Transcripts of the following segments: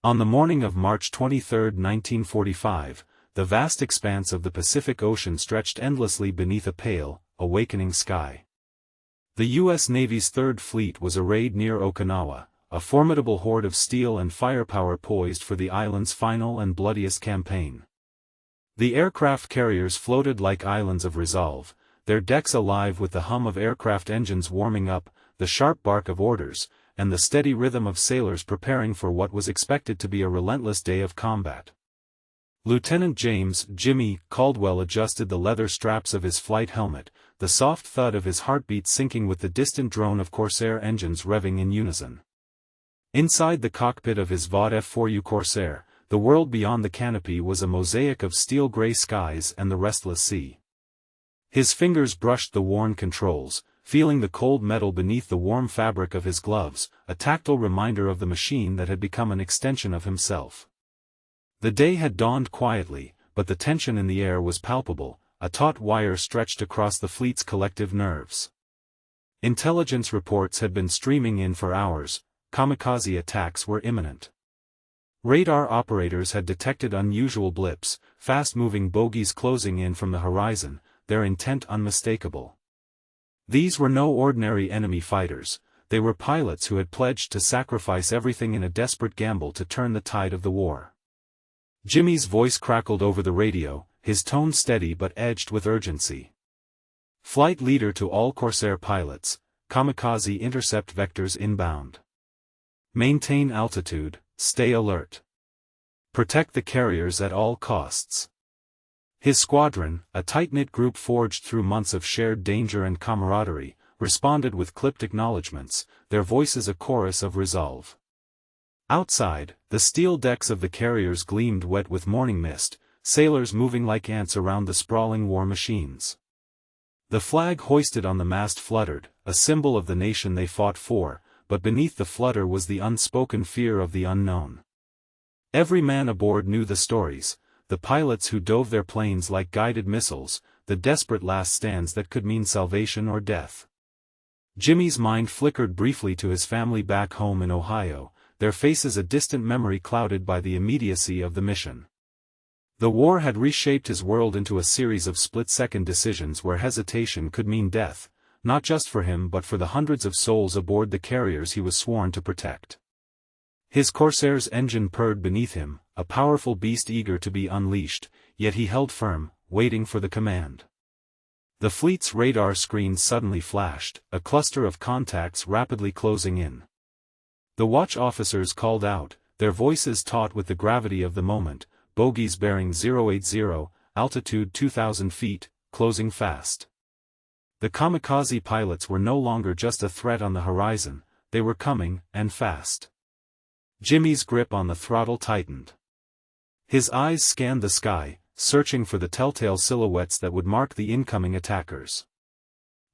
On the morning of March 23, 1945, the vast expanse of the Pacific Ocean stretched endlessly beneath a pale, awakening sky. The U.S. Navy's Third Fleet was arrayed near Okinawa, a formidable horde of steel and firepower poised for the island's final and bloodiest campaign. The aircraft carriers floated like islands of resolve, their decks alive with the hum of aircraft engines warming up, the sharp bark of orders, and the steady rhythm of sailors preparing for what was expected to be a relentless day of combat. Lieutenant James "Jimmy" Caldwell adjusted the leather straps of his flight helmet, the soft thud of his heartbeat syncing with the distant drone of Corsair engines revving in unison. Inside the cockpit of his Vought F4U Corsair, the world beyond the canopy was a mosaic of steel-gray skies and the restless sea. His fingers brushed the worn controls, feeling the cold metal beneath the warm fabric of his gloves, a tactile reminder of the machine that had become an extension of himself. The day had dawned quietly, but the tension in the air was palpable, a taut wire stretched across the fleet's collective nerves. Intelligence reports had been streaming in for hours, kamikaze attacks were imminent. Radar operators had detected unusual blips, fast-moving bogies closing in from the horizon, their intent unmistakable. These were no ordinary enemy fighters, they were pilots who had pledged to sacrifice everything in a desperate gamble to turn the tide of the war. Jimmy's voice crackled over the radio, his tone steady but edged with urgency. Flight leader to all Corsair pilots, kamikaze intercept vectors inbound. Maintain altitude, stay alert. Protect the carriers at all costs. His squadron, a tight-knit group forged through months of shared danger and camaraderie, responded with clipped acknowledgments, their voices a chorus of resolve. Outside, the steel decks of the carriers gleamed wet with morning mist, sailors moving like ants around the sprawling war machines. The flag hoisted on the mast fluttered, a symbol of the nation they fought for, but beneath the flutter was the unspoken fear of the unknown. Every man aboard knew the stories, the pilots who dove their planes like guided missiles, the desperate last stands that could mean salvation or death. Jimmy's mind flickered briefly to his family back home in Ohio, their faces a distant memory clouded by the immediacy of the mission. The war had reshaped his world into a series of split-second decisions where hesitation could mean death, not just for him but for the hundreds of souls aboard the carriers he was sworn to protect. His Corsair's engine purred beneath him, a powerful beast eager to be unleashed, yet he held firm, waiting for the command. The fleet's radar screen suddenly flashed, a cluster of contacts rapidly closing in. The watch officers called out, their voices taut with the gravity of the moment, bogies bearing 080, altitude 2,000 feet, closing fast. The kamikaze pilots were no longer just a threat on the horizon, they were coming, and fast. Jimmy's grip on the throttle tightened. His eyes scanned the sky, searching for the telltale silhouettes that would mark the incoming attackers.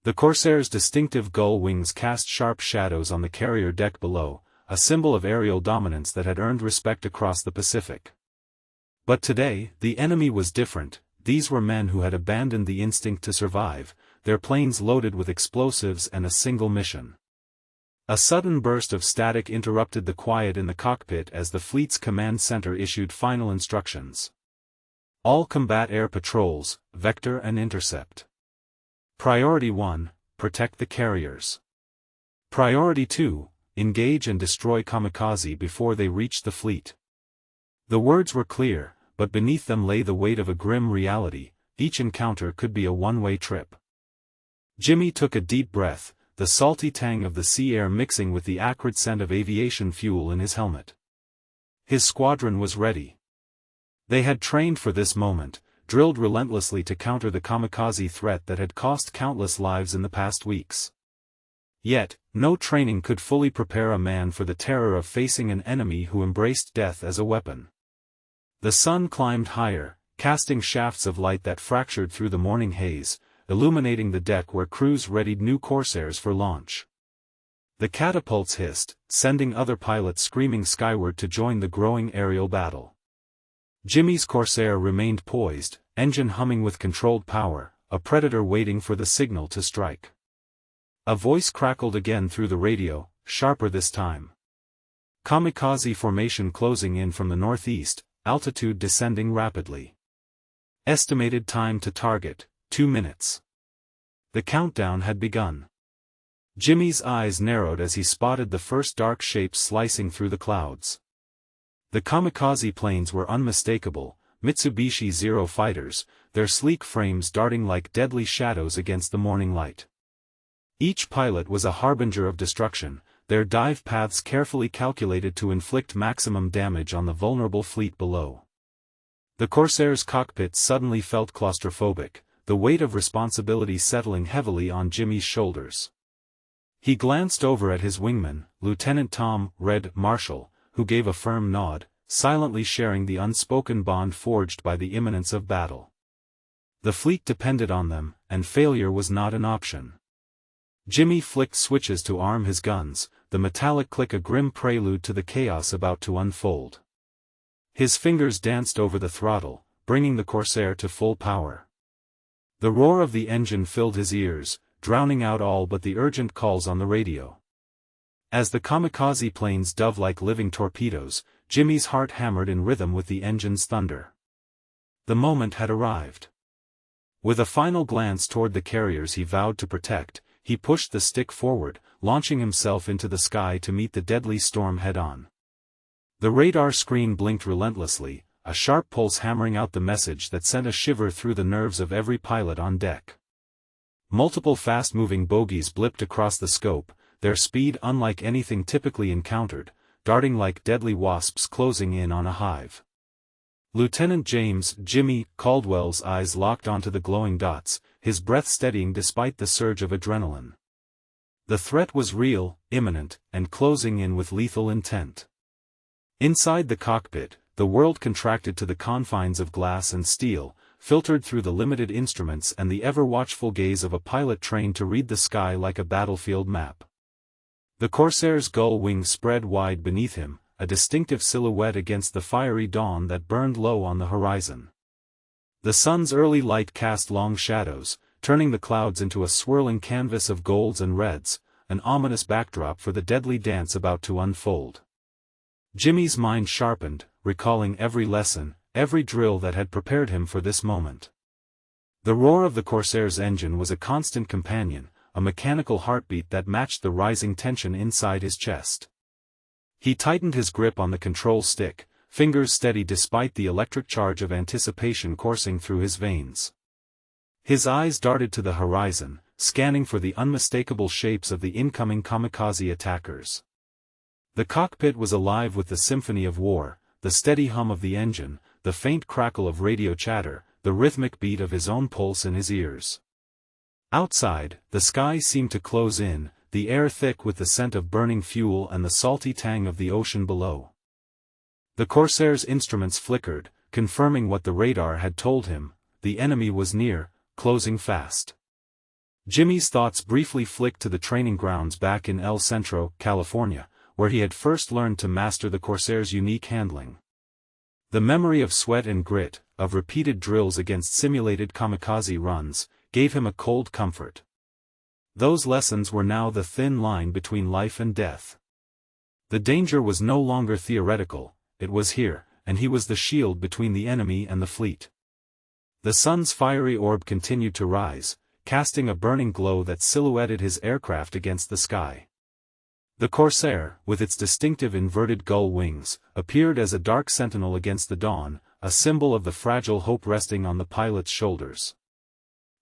The Corsair's distinctive gull wings cast sharp shadows on the carrier deck below, a symbol of aerial dominance that had earned respect across the Pacific. But today, the enemy was different. These were men who had abandoned the instinct to survive, their planes loaded with explosives and a single mission. A sudden burst of static interrupted the quiet in the cockpit as the fleet's command center issued final instructions. All combat air patrols, vector and intercept. Priority 1, protect the carriers. Priority 2, engage and destroy kamikaze before they reach the fleet. The words were clear, but beneath them lay the weight of a grim reality. Each encounter could be a one-way trip. Jimmy took a deep breath, the salty tang of the sea air mixing with the acrid scent of aviation fuel in his helmet. His squadron was ready. They had trained for this moment, drilled relentlessly to counter the kamikaze threat that had cost countless lives in the past weeks. Yet, no training could fully prepare a man for the terror of facing an enemy who embraced death as a weapon. The sun climbed higher, casting shafts of light that fractured through the morning haze, illuminating the deck where crews readied new Corsairs for launch. The catapults hissed, sending other pilots screaming skyward to join the growing aerial battle. Jimmy's Corsair remained poised, engine humming with controlled power, a predator waiting for the signal to strike. A voice crackled again through the radio, sharper this time. Kamikaze formation closing in from the northeast, altitude descending rapidly. Estimated time to target, 2 minutes. The countdown had begun. Jimmy's eyes narrowed as he spotted the first dark shapes slicing through the clouds. The kamikaze planes were unmistakable, Mitsubishi Zero fighters, their sleek frames darting like deadly shadows against the morning light. Each pilot was a harbinger of destruction, their dive paths carefully calculated to inflict maximum damage on the vulnerable fleet below. The Corsair's cockpit suddenly felt claustrophobic, the weight of responsibility settling heavily on Jimmy's shoulders. He glanced over at his wingman, Lieutenant Tom "Red" Marshall, who gave a firm nod, silently sharing the unspoken bond forged by the imminence of battle. The fleet depended on them, and failure was not an option. Jimmy flicked switches to arm his guns, the metallic click a grim prelude to the chaos about to unfold. His fingers danced over the throttle, bringing the Corsair to full power. The roar of the engine filled his ears, drowning out all but the urgent calls on the radio. As the kamikaze planes dove like living torpedoes, Jimmy's heart hammered in rhythm with the engine's thunder. The moment had arrived. With a final glance toward the carriers he vowed to protect, he pushed the stick forward, launching himself into the sky to meet the deadly storm head-on. The radar screen blinked relentlessly, a sharp pulse hammering out the message that sent a shiver through the nerves of every pilot on deck. Multiple fast-moving bogies blipped across the scope, their speed unlike anything typically encountered, darting like deadly wasps closing in on a hive. Lieutenant James "Jimmy" Caldwell's eyes locked onto the glowing dots, his breath steadying despite the surge of adrenaline. The threat was real, imminent, and closing in with lethal intent. Inside the cockpit, the world contracted to the confines of glass and steel, filtered through the limited instruments and the ever-watchful gaze of a pilot trained to read the sky like a battlefield map. The Corsair's gull wings spread wide beneath him, a distinctive silhouette against the fiery dawn that burned low on the horizon. The sun's early light cast long shadows, turning the clouds into a swirling canvas of golds and reds, an ominous backdrop for the deadly dance about to unfold. Jimmy's mind sharpened, recalling every lesson, every drill that had prepared him for this moment. The roar of the Corsair's engine was a constant companion, a mechanical heartbeat that matched the rising tension inside his chest. He tightened his grip on the control stick, fingers steady despite the electric charge of anticipation coursing through his veins. His eyes darted to the horizon, scanning for the unmistakable shapes of the incoming kamikaze attackers. The cockpit was alive with the symphony of war, the steady hum of the engine, the faint crackle of radio chatter, the rhythmic beat of his own pulse in his ears. Outside, the sky seemed to close in, the air thick with the scent of burning fuel and the salty tang of the ocean below. The Corsair's instruments flickered, confirming what the radar had told him: the enemy was near, closing fast. Jimmy's thoughts briefly flicked to the training grounds back in El Centro, California, where he had first learned to master the Corsair's unique handling. The memory of sweat and grit, of repeated drills against simulated kamikaze runs, gave him a cold comfort. Those lessons were now the thin line between life and death. The danger was no longer theoretical, it was here, and he was the shield between the enemy and the fleet. The sun's fiery orb continued to rise, casting a burning glow that silhouetted his aircraft against the sky. The Corsair, with its distinctive inverted gull wings, appeared as a dark sentinel against the dawn, a symbol of the fragile hope resting on the pilot's shoulders.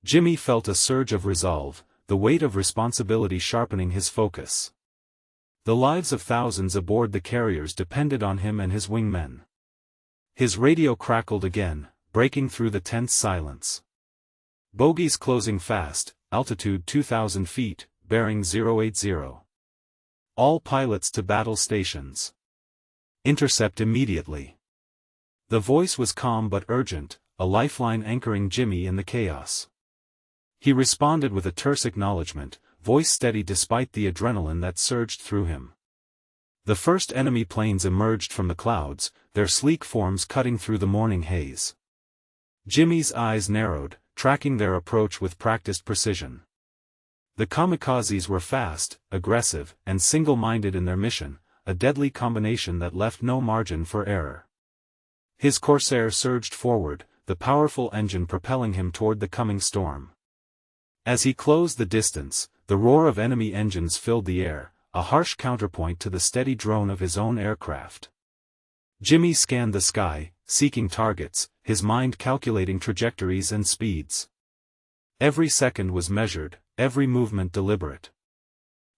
Jimmy felt a surge of resolve, the weight of responsibility sharpening his focus. The lives of thousands aboard the carriers depended on him and his wingmen. His radio crackled again, breaking through the tense silence. Bogies closing fast, altitude 2,000 feet, bearing 080. All pilots to battle stations. Intercept immediately. The voice was calm but urgent, a lifeline anchoring Jimmy in the chaos. He responded with a terse acknowledgement, voice steady despite the adrenaline that surged through him. The first enemy planes emerged from the clouds, their sleek forms cutting through the morning haze. Jimmy's eyes narrowed, tracking their approach with practiced precision. The kamikazes were fast, aggressive, and single-minded in their mission, a deadly combination that left no margin for error. His Corsair surged forward, the powerful engine propelling him toward the coming storm. As he closed the distance, the roar of enemy engines filled the air, a harsh counterpoint to the steady drone of his own aircraft. Jimmy scanned the sky, seeking targets, his mind calculating trajectories and speeds. Every second was measured, every movement deliberate.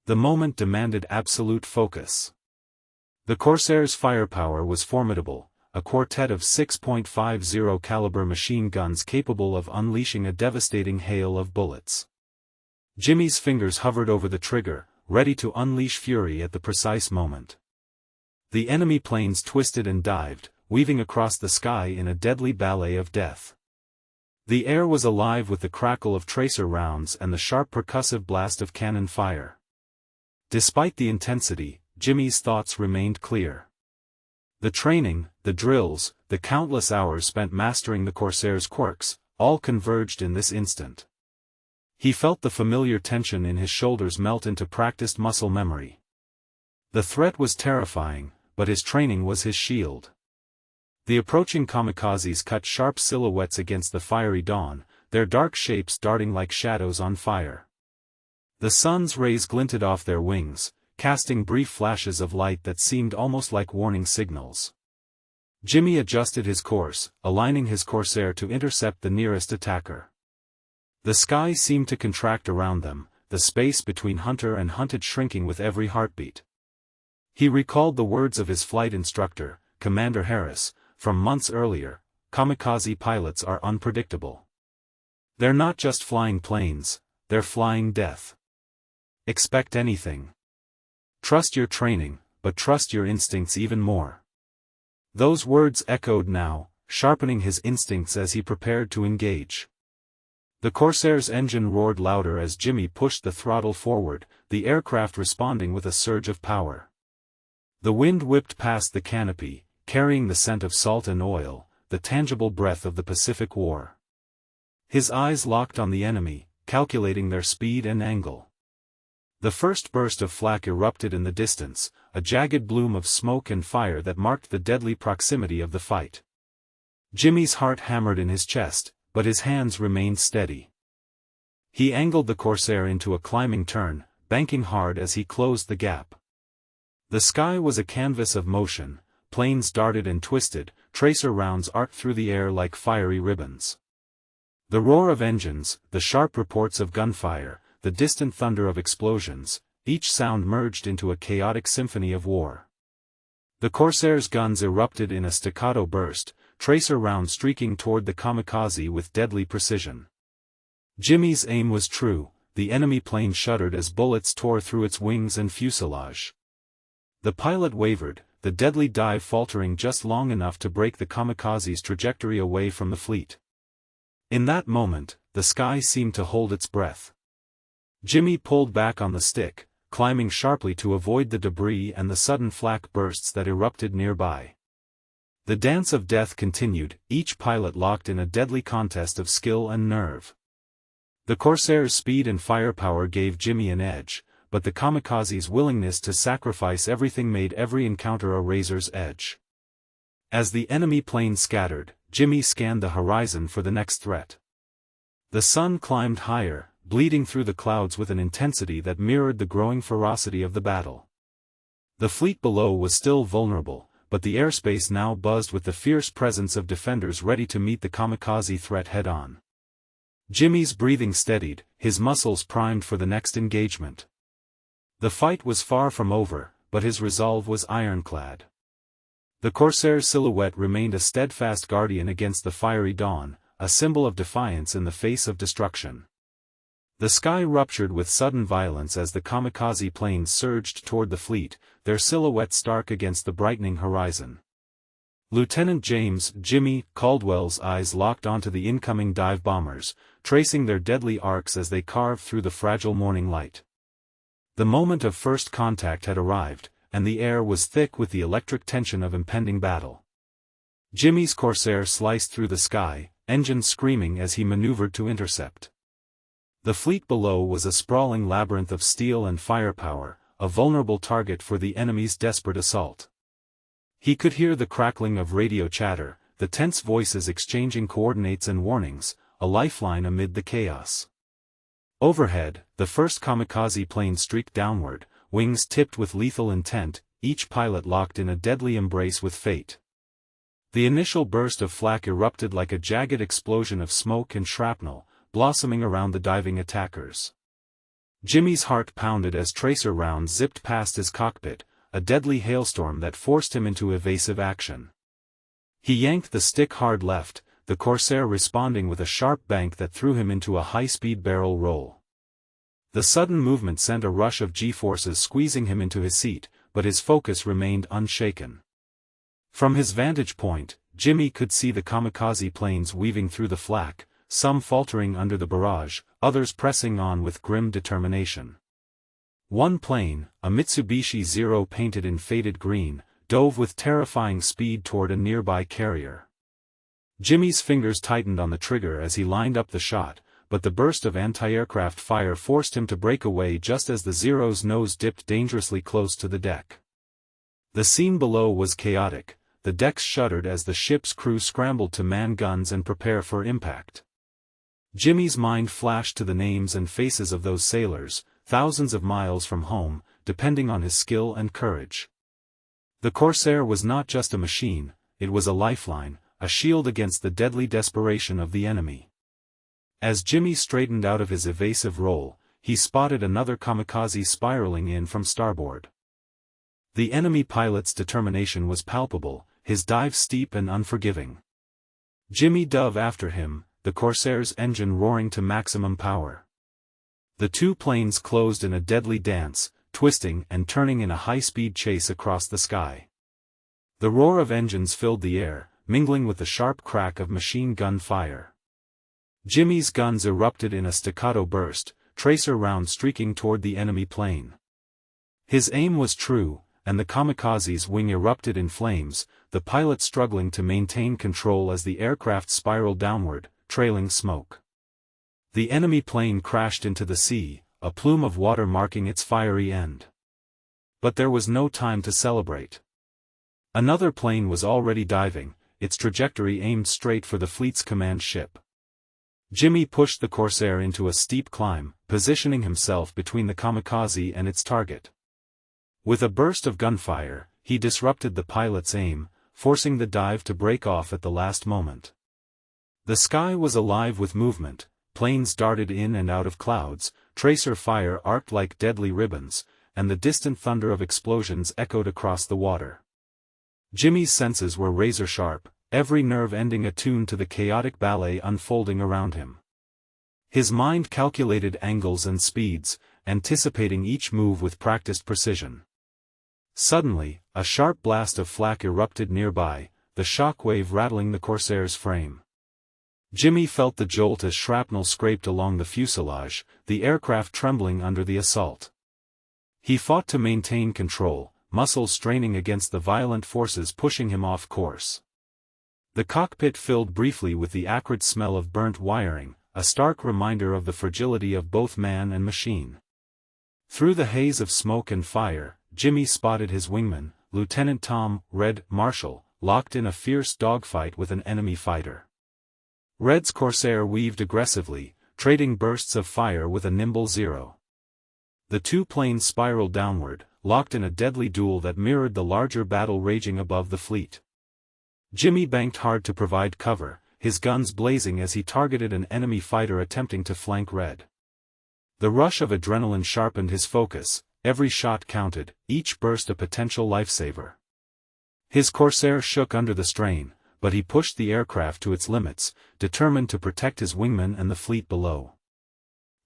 The moment demanded absolute focus. The Corsair's firepower was formidable, a quartet of 6.50 caliber machine guns capable of unleashing a devastating hail of bullets. Jimmy's fingers hovered over the trigger, ready to unleash fury at the precise moment. The enemy planes twisted and dived, weaving across the sky in a deadly ballet of death. The air was alive with the crackle of tracer rounds and the sharp percussive blast of cannon fire. Despite the intensity, Jimmy's thoughts remained clear. The training, the drills, the countless hours spent mastering the Corsair's quirks, all converged in this instant. He felt the familiar tension in his shoulders melt into practiced muscle memory. The threat was terrifying, but his training was his shield. The approaching kamikazes cut sharp silhouettes against the fiery dawn, their dark shapes darting like shadows on fire. The sun's rays glinted off their wings, casting brief flashes of light that seemed almost like warning signals. Jimmy adjusted his course, aligning his Corsair to intercept the nearest attacker. The sky seemed to contract around them, the space between hunter and hunted shrinking with every heartbeat. He recalled the words of his flight instructor, Commander Harris, from months earlier: kamikaze pilots are unpredictable. They're not just flying planes, they're flying death. Expect anything. Trust your training, but trust your instincts even more. Those words echoed now, sharpening his instincts as he prepared to engage. The Corsair's engine roared louder as Jimmy pushed the throttle forward, the aircraft responding with a surge of power. The wind whipped past the canopy, carrying the scent of salt and oil, the tangible breath of the Pacific War. His eyes locked on the enemy, calculating their speed and angle. The first burst of flak erupted in the distance, a jagged bloom of smoke and fire that marked the deadly proximity of the fight. Jimmy's heart hammered in his chest, but his hands remained steady. He angled the Corsair into a climbing turn, banking hard as he closed the gap. The sky was a canvas of motion, planes darted and twisted, tracer rounds arced through the air like fiery ribbons. The roar of engines, the sharp reports of gunfire, the distant thunder of explosions, each sound merged into a chaotic symphony of war. The Corsair's guns erupted in a staccato burst, tracer rounds streaking toward the kamikaze with deadly precision. Jimmy's aim was true, the enemy plane shuddered as bullets tore through its wings and fuselage. The pilot wavered, the deadly dive faltering just long enough to break the kamikaze's trajectory away from the fleet. In that moment, the sky seemed to hold its breath. Jimmy pulled back on the stick, climbing sharply to avoid the debris and the sudden flak bursts that erupted nearby. The dance of death continued, each pilot locked in a deadly contest of skill and nerve. The Corsair's speed and firepower gave Jimmy an edge, but the kamikaze's willingness to sacrifice everything made every encounter a razor's edge. As the enemy plane scattered, Jimmy scanned the horizon for the next threat. The sun climbed higher, bleeding through the clouds with an intensity that mirrored the growing ferocity of the battle. The fleet below was still vulnerable, but the airspace now buzzed with the fierce presence of defenders ready to meet the kamikaze threat head-on. Jimmy's breathing steadied, his muscles primed for the next engagement. The fight was far from over, but his resolve was ironclad. The Corsair's silhouette remained a steadfast guardian against the fiery dawn, a symbol of defiance in the face of destruction. The sky ruptured with sudden violence as the kamikaze planes surged toward the fleet, their silhouettes stark against the brightening horizon. Lieutenant James "Jimmy" Caldwell's eyes locked onto the incoming dive bombers, tracing their deadly arcs as they carved through the fragile morning light. The moment of first contact had arrived, and the air was thick with the electric tension of impending battle. Jimmy's Corsair sliced through the sky, engines screaming as he maneuvered to intercept. The fleet below was a sprawling labyrinth of steel and firepower, a vulnerable target for the enemy's desperate assault. He could hear the crackling of radio chatter, the tense voices exchanging coordinates and warnings, a lifeline amid the chaos. Overhead, the first kamikaze plane streaked downward, wings tipped with lethal intent, each pilot locked in a deadly embrace with fate. The initial burst of flak erupted like a jagged explosion of smoke and shrapnel, blossoming around the diving attackers. Jimmy's heart pounded as tracer rounds zipped past his cockpit, a deadly hailstorm that forced him into evasive action. He yanked the stick hard left, the Corsair responding with a sharp bank that threw him into a high-speed barrel roll. The sudden movement sent a rush of G-forces squeezing him into his seat, but his focus remained unshaken. From his vantage point, Jimmy could see the kamikaze planes weaving through the flak, some faltering under the barrage, others pressing on with grim determination. One plane, a Mitsubishi Zero painted in faded green, dove with terrifying speed toward a nearby carrier. Jimmy's fingers tightened on the trigger as he lined up the shot, but the burst of anti-aircraft fire forced him to break away just as the Zero's nose dipped dangerously close to the deck. The scene below was chaotic, the decks shuddered as the ship's crew scrambled to man guns and prepare for impact. Jimmy's mind flashed to the names and faces of those sailors, thousands of miles from home, depending on his skill and courage. The Corsair was not just a machine, it was a lifeline, a shield against the deadly desperation of the enemy. As Jimmy straightened out of his evasive role, he spotted another kamikaze spiraling in from starboard. The enemy pilot's determination was palpable, his dive steep and unforgiving. Jimmy dove after him, the Corsair's engine roaring to maximum power. The two planes closed in a deadly dance, twisting and turning in a high-speed chase across the sky. The roar of engines filled the air, mingling with the sharp crack of machine gun fire. Jimmy's guns erupted in a staccato burst, tracer rounds streaking toward the enemy plane. His aim was true, and the kamikaze's wing erupted in flames, the pilot struggling to maintain control as the aircraft spiraled downward, trailing smoke. The enemy plane crashed into the sea, a plume of water marking its fiery end. But there was no time to celebrate. Another plane was already diving, its trajectory aimed straight for the fleet's command ship. Jimmy pushed the Corsair into a steep climb, positioning himself between the kamikaze and its target. With a burst of gunfire, he disrupted the pilot's aim, forcing the dive to break off at the last moment. The sky was alive with movement, planes darted in and out of clouds, tracer fire arced like deadly ribbons, and the distant thunder of explosions echoed across the water. Jimmy's senses were razor-sharp, every nerve ending attuned to the chaotic ballet unfolding around him. His mind calculated angles and speeds, anticipating each move with practiced precision. Suddenly, a sharp blast of flak erupted nearby, the shock wave rattling the Corsair's frame. Jimmy felt the jolt as shrapnel scraped along the fuselage, the aircraft trembling under the assault. He fought to maintain control, muscles straining against the violent forces pushing him off course. The cockpit filled briefly with the acrid smell of burnt wiring, a stark reminder of the fragility of both man and machine. Through the haze of smoke and fire, Jimmy spotted his wingman, Lieutenant Tom "Red" Marshall, locked in a fierce dogfight with an enemy fighter. Red's Corsair weaved aggressively, trading bursts of fire with a nimble Zero. The two planes spiraled downward, locked in a deadly duel that mirrored the larger battle raging above the fleet. Jimmy banked hard to provide cover, his guns blazing as he targeted an enemy fighter attempting to flank Red. The rush of adrenaline sharpened his focus, every shot counted, each burst a potential lifesaver. His Corsair shook under the strain, but he pushed the aircraft to its limits, determined to protect his wingman and the fleet below.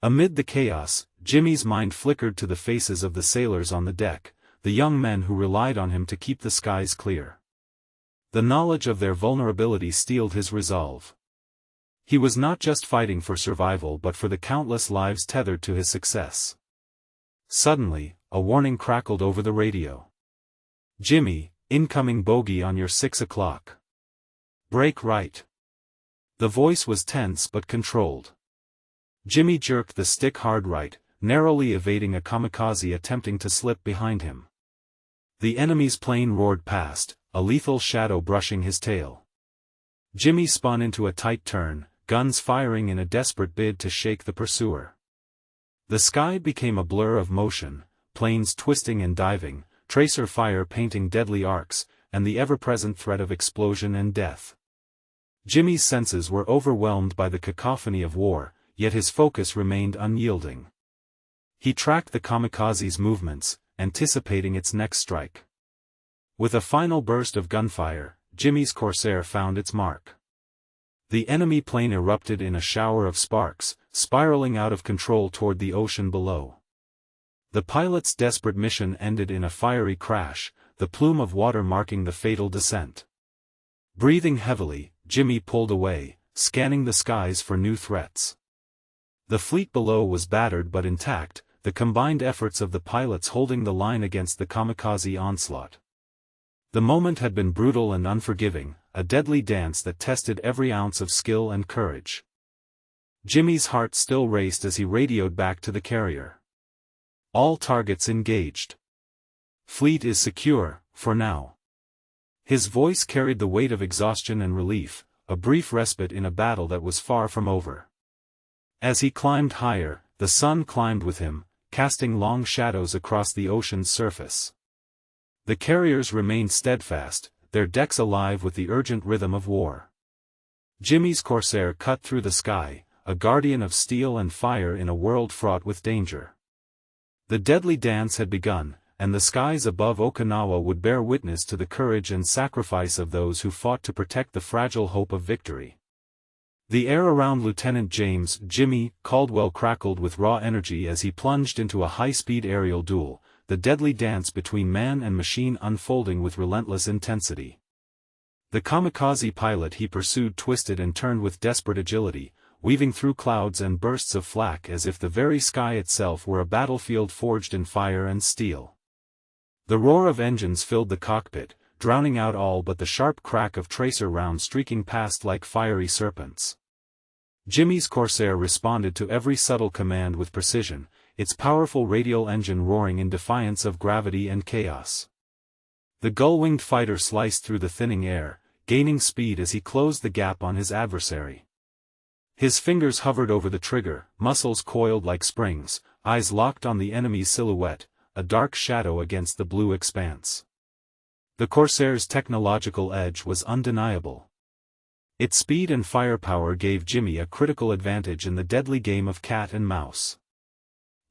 Amid the chaos, Jimmy's mind flickered to the faces of the sailors on the deck, the young men who relied on him to keep the skies clear. The knowledge of their vulnerability steeled his resolve. He was not just fighting for survival but for the countless lives tethered to his success. Suddenly, a warning crackled over the radio. "Jimmy, incoming bogey on your 6 o'clock. Brake right." The voice was tense but controlled. Jimmy jerked the stick hard right, narrowly evading a kamikaze attempting to slip behind him. The enemy's plane roared past, a lethal shadow brushing his tail. Jimmy spun into a tight turn, guns firing in a desperate bid to shake the pursuer. The sky became a blur of motion, planes twisting and diving, tracer fire painting deadly arcs, and the ever-present threat of explosion and death. Jimmy's senses were overwhelmed by the cacophony of war, yet his focus remained unyielding. He tracked the kamikaze's movements, anticipating its next strike. With a final burst of gunfire, Jimmy's Corsair found its mark. The enemy plane erupted in a shower of sparks, spiraling out of control toward the ocean below. The pilot's desperate mission ended in a fiery crash, the plume of water marking the fatal descent. Breathing heavily, Jimmy pulled away, scanning the skies for new threats. The fleet below was battered but intact, the combined efforts of the pilots holding the line against the kamikaze onslaught. The moment had been brutal and unforgiving, a deadly dance that tested every ounce of skill and courage. Jimmy's heart still raced as he radioed back to the carrier. All targets engaged. Fleet is secure, for now. His voice carried the weight of exhaustion and relief, a brief respite in a battle that was far from over. As he climbed higher, the sun climbed with him, casting long shadows across the ocean's surface. The carriers remained steadfast, their decks alive with the urgent rhythm of war. Jimmy's Corsair cut through the sky, a guardian of steel and fire in a world fraught with danger. The deadly dance had begun, and the skies above Okinawa would bear witness to the courage and sacrifice of those who fought to protect the fragile hope of victory. The air around Lieutenant James "Jimmy" Caldwell crackled with raw energy as he plunged into a high-speed aerial duel, the deadly dance between man and machine unfolding with relentless intensity. The kamikaze pilot he pursued twisted and turned with desperate agility, weaving through clouds and bursts of flak as if the very sky itself were a battlefield forged in fire and steel. The roar of engines filled the cockpit, drowning out all but the sharp crack of tracer rounds streaking past like fiery serpents. Jimmy's Corsair responded to every subtle command with precision, its powerful radial engine roaring in defiance of gravity and chaos. The gull-winged fighter sliced through the thinning air, gaining speed as he closed the gap on his adversary. His fingers hovered over the trigger, muscles coiled like springs, eyes locked on the enemy's silhouette, a dark shadow against the blue expanse. The Corsair's technological edge was undeniable. Its speed and firepower gave Jimmy a critical advantage in the deadly game of cat and mouse.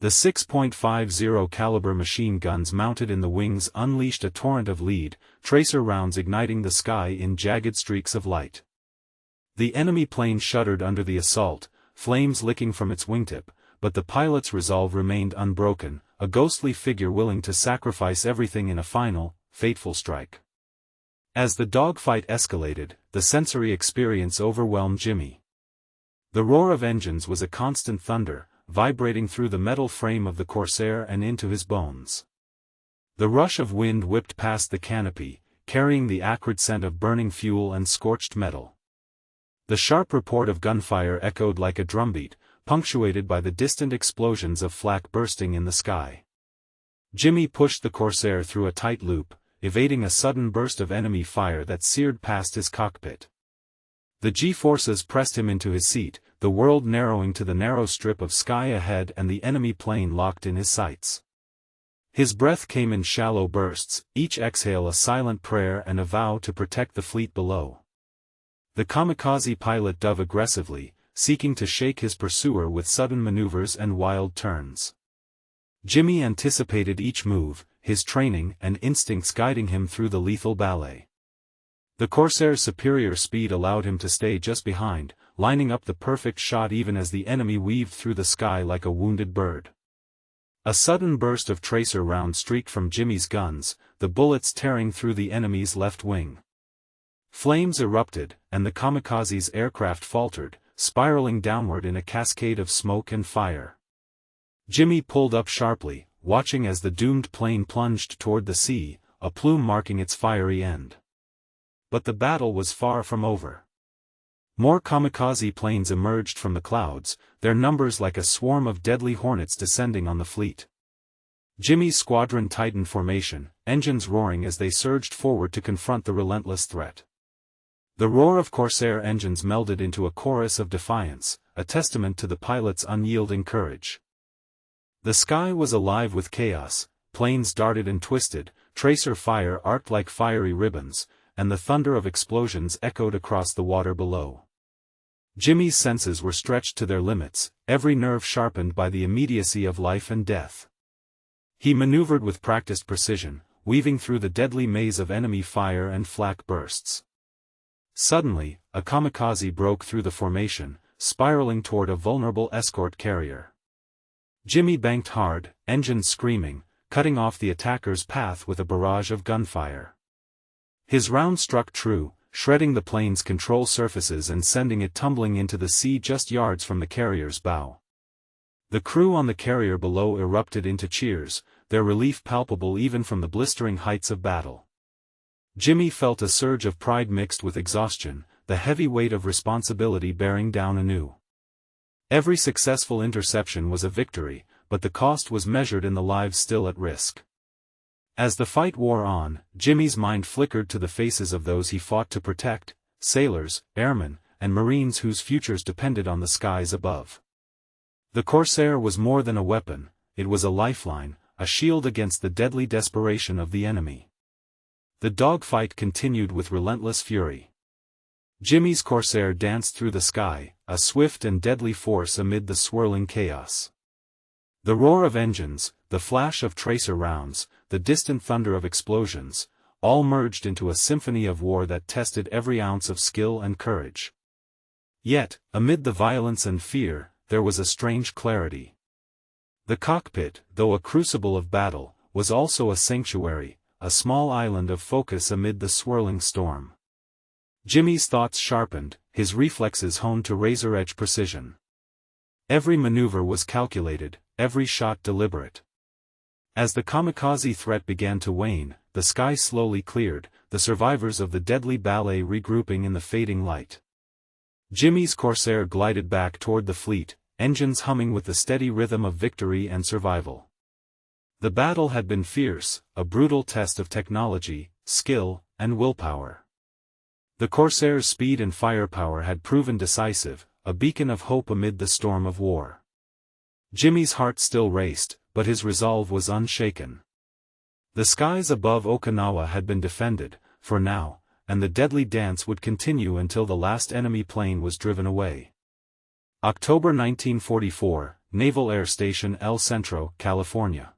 The 6.50 caliber machine guns mounted in the wings unleashed a torrent of lead, tracer rounds igniting the sky in jagged streaks of light. The enemy plane shuddered under the assault, flames licking from its wingtip, but the pilot's resolve remained unbroken, a ghostly figure willing to sacrifice everything in a final, fateful strike. As the dogfight escalated, the sensory experience overwhelmed Jimmy. The roar of engines was a constant thunder, vibrating through the metal frame of the Corsair and into his bones. The rush of wind whipped past the canopy, carrying the acrid scent of burning fuel and scorched metal. The sharp report of gunfire echoed like a drumbeat, punctuated by the distant explosions of flak bursting in the sky. Jimmy pushed the Corsair through a tight loop, evading a sudden burst of enemy fire that seared past his cockpit. The G-forces pressed him into his seat, the world narrowing to the narrow strip of sky ahead and the enemy plane locked in his sights. His breath came in shallow bursts, each exhale a silent prayer and a vow to protect the fleet below. The kamikaze pilot dove aggressively, seeking to shake his pursuer with sudden maneuvers and wild turns. Jimmy anticipated each move, his training and instincts guiding him through the lethal ballet. The Corsair's superior speed allowed him to stay just behind, lining up the perfect shot even as the enemy weaved through the sky like a wounded bird. A sudden burst of tracer rounds streaked from Jimmy's guns, the bullets tearing through the enemy's left wing. Flames erupted, and the kamikaze's aircraft faltered, spiraling downward in a cascade of smoke and fire. Jimmy pulled up sharply, watching as the doomed plane plunged toward the sea, a plume marking its fiery end. But the battle was far from over. More kamikaze planes emerged from the clouds, their numbers like a swarm of deadly hornets descending on the fleet. Jimmy's squadron tightened formation, engines roaring as they surged forward to confront the relentless threat. The roar of Corsair engines melded into a chorus of defiance, a testament to the pilots' unyielding courage. The sky was alive with chaos, planes darted and twisted, tracer fire arced like fiery ribbons, and the thunder of explosions echoed across the water below. Jimmy's senses were stretched to their limits, every nerve sharpened by the immediacy of life and death. He maneuvered with practiced precision, weaving through the deadly maze of enemy fire and flak bursts. Suddenly, a kamikaze broke through the formation, spiraling toward a vulnerable escort carrier. Jimmy banked hard, engines screaming, cutting off the attacker's path with a barrage of gunfire. His round struck true, shredding the plane's control surfaces and sending it tumbling into the sea just yards from the carrier's bow. The crew on the carrier below erupted into cheers, their relief palpable even from the blistering heights of battle. Jimmy felt a surge of pride mixed with exhaustion, the heavy weight of responsibility bearing down anew. Every successful interception was a victory, but the cost was measured in the lives still at risk. As the fight wore on, Jimmy's mind flickered to the faces of those he fought to protect, sailors, airmen, and Marines whose futures depended on the skies above. The Corsair was more than a weapon, it was a lifeline, a shield against the deadly desperation of the enemy. The dogfight continued with relentless fury. Jimmy's Corsair danced through the sky, a swift and deadly force amid the swirling chaos. The roar of engines, the flash of tracer rounds, the distant thunder of explosions, all merged into a symphony of war that tested every ounce of skill and courage. Yet, amid the violence and fear, there was a strange clarity. The cockpit, though a crucible of battle, was also a sanctuary, a small island of focus amid the swirling storm. Jimmy's thoughts sharpened, his reflexes honed to razor-edge precision. Every maneuver was calculated, every shot deliberate. As the kamikaze threat began to wane, the sky slowly cleared, the survivors of the deadly ballet regrouping in the fading light. Jimmy's Corsair glided back toward the fleet, engines humming with the steady rhythm of victory and survival. The battle had been fierce, a brutal test of technology, skill, and willpower. The Corsair's speed and firepower had proven decisive, a beacon of hope amid the storm of war. Jimmy's heart still raced, but his resolve was unshaken. The skies above Okinawa had been defended, for now, and the deadly dance would continue until the last enemy plane was driven away. October 1944, Naval Air Station El Centro, California.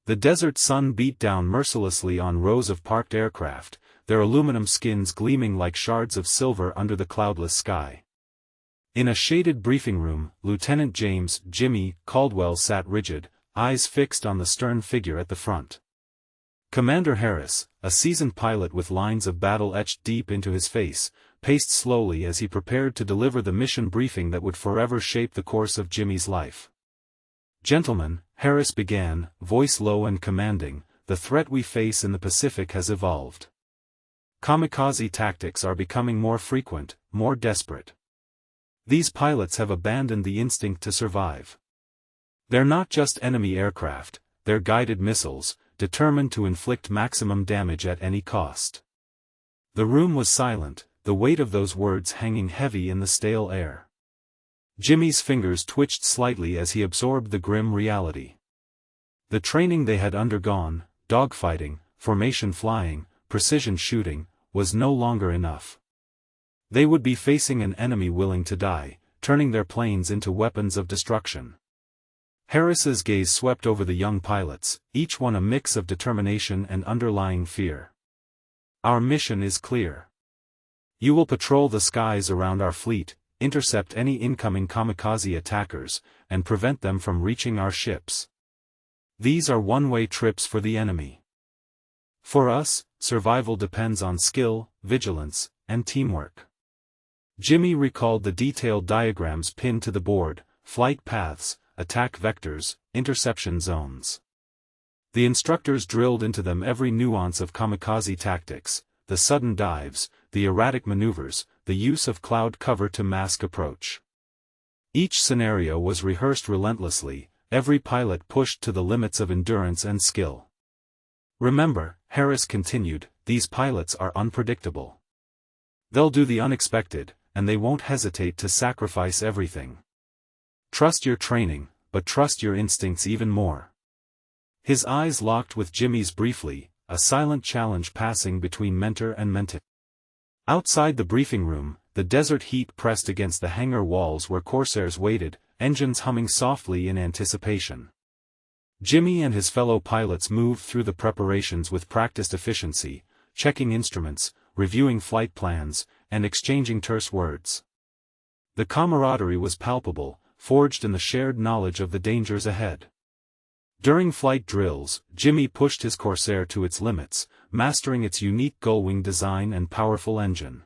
The desert sun beat down mercilessly on rows of parked aircraft, their aluminum skins gleaming like shards of silver under the cloudless sky. In a shaded briefing room, Lieutenant James "Jimmy" Caldwell sat rigid, eyes fixed on the stern figure at the front. Commander Harris, a seasoned pilot with lines of battle etched deep into his face, paced slowly as he prepared to deliver the mission briefing that would forever shape the course of Jimmy's life. "Gentlemen," Harris began, voice low and commanding, "the threat we face in the Pacific has evolved. Kamikaze tactics are becoming more frequent, more desperate. These pilots have abandoned the instinct to survive. They're not just enemy aircraft, they're guided missiles, determined to inflict maximum damage at any cost." The room was silent, the weight of those words hanging heavy in the stale air. Jimmy's fingers twitched slightly as he absorbed the grim reality. The training they had undergone, dogfighting, formation flying, precision shooting, was no longer enough. They would be facing an enemy willing to die, turning their planes into weapons of destruction. Harris's gaze swept over the young pilots, each one a mix of determination and underlying fear. "Our mission is clear. You will patrol the skies around our fleet, intercept any incoming kamikaze attackers, and prevent them from reaching our ships. These are one-way trips for the enemy. For us, survival depends on skill, vigilance, and teamwork." Jimmy recalled the detailed diagrams pinned to the board, flight paths, attack vectors, interception zones. The instructors drilled into them every nuance of kamikaze tactics, the sudden dives, the erratic maneuvers, the use of cloud cover to mask approach. Each scenario was rehearsed relentlessly, every pilot pushed to the limits of endurance and skill. Remember, Harris continued, these pilots are unpredictable. They'll do the unexpected, and they won't hesitate to sacrifice everything. Trust your training, but trust your instincts even more. His eyes locked with Jimmy's briefly, a silent challenge passing between mentor and mentee. Outside the briefing room, the desert heat pressed against the hangar walls where Corsairs waited, engines humming softly in anticipation. Jimmy and his fellow pilots moved through the preparations with practiced efficiency, checking instruments, reviewing flight plans, and exchanging terse words. The camaraderie was palpable, forged in the shared knowledge of the dangers ahead. During flight drills, Jimmy pushed his Corsair to its limits, mastering its unique gullwing design and powerful engine.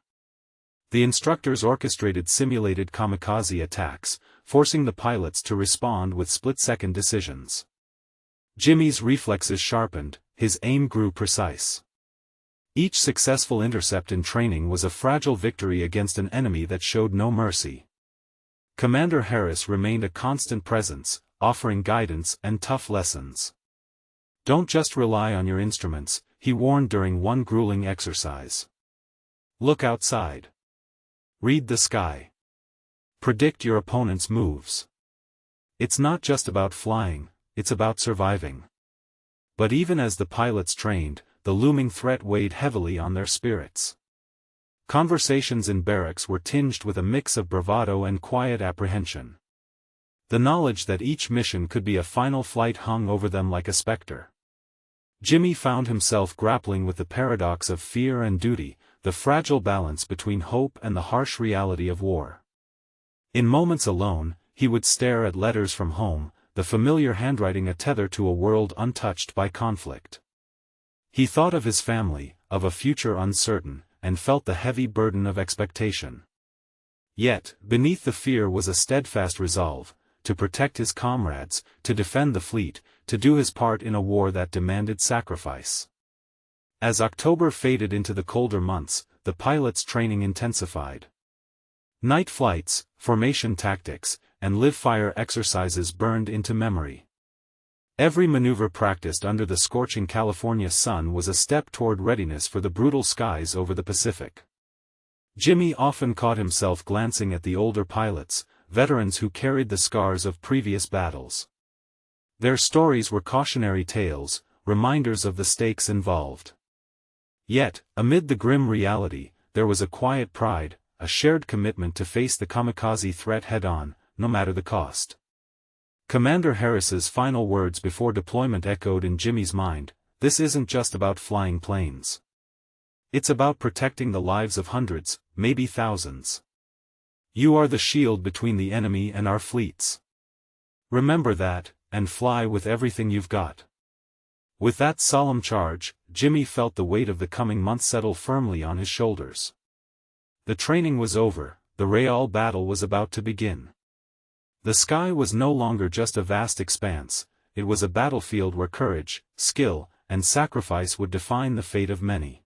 The instructors orchestrated simulated kamikaze attacks, forcing the pilots to respond with split-second decisions. Jimmy's reflexes sharpened, his aim grew precise. Each successful intercept in training was a fragile victory against an enemy that showed no mercy. Commander Harris remained a constant presence, offering guidance and tough lessons. Don't just rely on your instruments, he warned during one grueling exercise. Look outside. Read the sky. Predict your opponent's moves. It's not just about flying, it's about surviving. But even as the pilots trained, the looming threat weighed heavily on their spirits. Conversations in barracks were tinged with a mix of bravado and quiet apprehension. The knowledge that each mission could be a final flight hung over them like a specter. Jimmy found himself grappling with the paradox of fear and duty, the fragile balance between hope and the harsh reality of war. In moments alone, he would stare at letters from home, the familiar handwriting a tether to a world untouched by conflict. He thought of his family, of a future uncertain, and felt the heavy burden of expectation. Yet, beneath the fear was a steadfast resolve, to protect his comrades, to defend the fleet, to do his part in a war that demanded sacrifice. As October faded into the colder months, the pilots' training intensified. Night flights, formation tactics, and live-fire exercises burned into memory. Every maneuver practiced under the scorching California sun was a step toward readiness for the brutal skies over the Pacific. Jimmy often caught himself glancing at the older pilots, veterans who carried the scars of previous battles. Their stories were cautionary tales, reminders of the stakes involved. Yet, amid the grim reality, there was a quiet pride, a shared commitment to face the kamikaze threat head-on, no matter the cost. Commander Harris's final words before deployment echoed in Jimmy's mind, this isn't just about flying planes. It's about protecting the lives of hundreds, maybe thousands. You are the shield between the enemy and our fleets. Remember that, and fly with everything you've got. With that solemn charge, Jimmy felt the weight of the coming months settle firmly on his shoulders. The training was over, the real battle was about to begin. The sky was no longer just a vast expanse, it was a battlefield where courage, skill, and sacrifice would define the fate of many.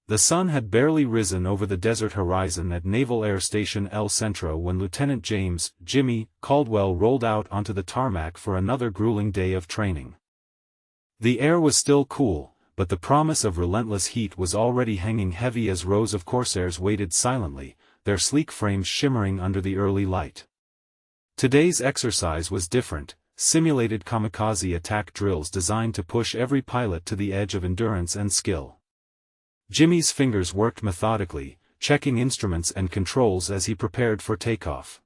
The sun had barely risen over the desert horizon at Naval Air Station El Centro when Lieutenant James, Jimmy, Caldwell rolled out onto the tarmac for another grueling day of training. The air was still cool, but the promise of relentless heat was already hanging heavy as rows of Corsairs waited silently, their sleek frames shimmering under the early light. Today's exercise was different, simulated kamikaze attack drills designed to push every pilot to the edge of endurance and skill. Jimmy's fingers worked methodically, checking instruments and controls as he prepared for takeoff.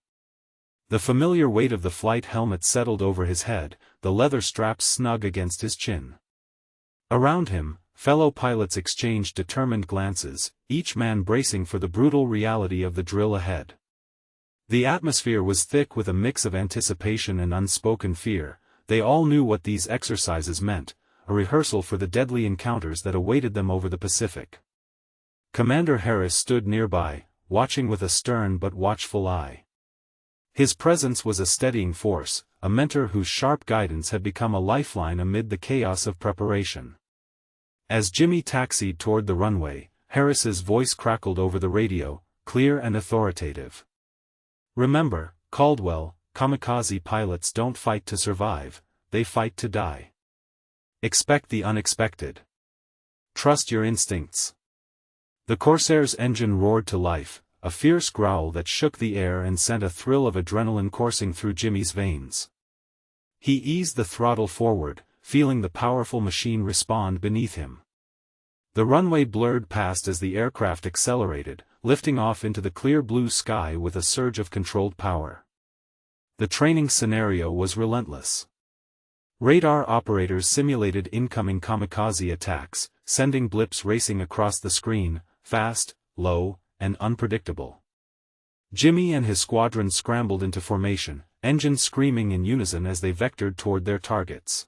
The familiar weight of the flight helmet settled over his head, the leather straps snug against his chin. Around him, fellow pilots exchanged determined glances, each man bracing for the brutal reality of the drill ahead. The atmosphere was thick with a mix of anticipation and unspoken fear. They all knew what these exercises meant, a rehearsal for the deadly encounters that awaited them over the Pacific. Commander Harris stood nearby, watching with a stern but watchful eye. His presence was a steadying force, a mentor whose sharp guidance had become a lifeline amid the chaos of preparation. As Jimmy taxied toward the runway, Harris's voice crackled over the radio, clear and authoritative. "Remember, Caldwell, kamikaze pilots don't fight to survive, they fight to die. Expect the unexpected. Trust your instincts." The Corsair's engine roared to life, a fierce growl that shook the air and sent a thrill of adrenaline coursing through Jimmy's veins. He eased the throttle forward, feeling the powerful machine respond beneath him. The runway blurred past as the aircraft accelerated, lifting off into the clear blue sky with a surge of controlled power. The training scenario was relentless. Radar operators simulated incoming kamikaze attacks, sending blips racing across the screen, fast, low, and unpredictable. Jimmy and his squadron scrambled into formation, engines screaming in unison as they vectored toward their targets.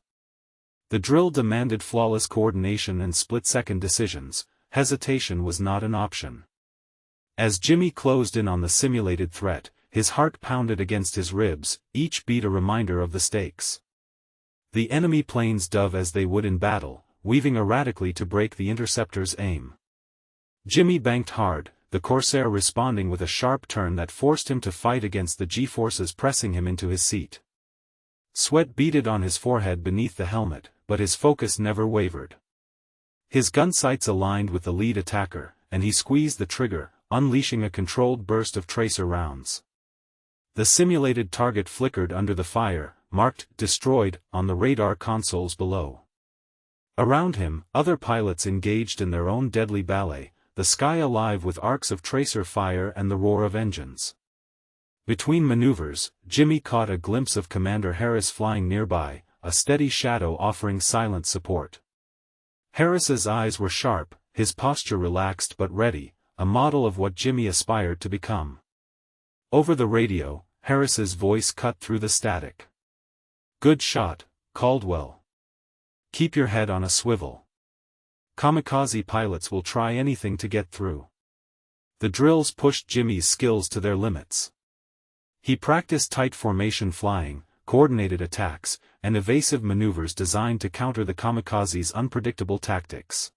The drill demanded flawless coordination and split-second decisions. Hesitation was not an option. As Jimmy closed in on the simulated threat, his heart pounded against his ribs, each beat a reminder of the stakes. The enemy planes dove as they would in battle, weaving erratically to break the interceptor's aim. Jimmy banked hard, the Corsair responding with a sharp turn that forced him to fight against the G-forces pressing him into his seat. Sweat beaded on his forehead beneath the helmet, but his focus never wavered. His gun sights aligned with the lead attacker, and he squeezed the trigger, unleashing a controlled burst of tracer rounds. The simulated target flickered under the fire, marked "destroyed" on the radar consoles below. Around him, other pilots engaged in their own deadly ballet, the sky alive with arcs of tracer fire and the roar of engines. Between maneuvers, Jimmy caught a glimpse of Commander Harris flying nearby, a steady shadow offering silent support. Harris's eyes were sharp, his posture relaxed but ready, a model of what Jimmy aspired to become. Over the radio, Harris's voice cut through the static. "Good shot, Caldwell. Keep your head on a swivel. Kamikaze pilots will try anything to get through." The drills pushed Jimmy's skills to their limits. He practiced tight formation flying, coordinated attacks, and evasive maneuvers designed to counter the kamikaze's unpredictable tactics.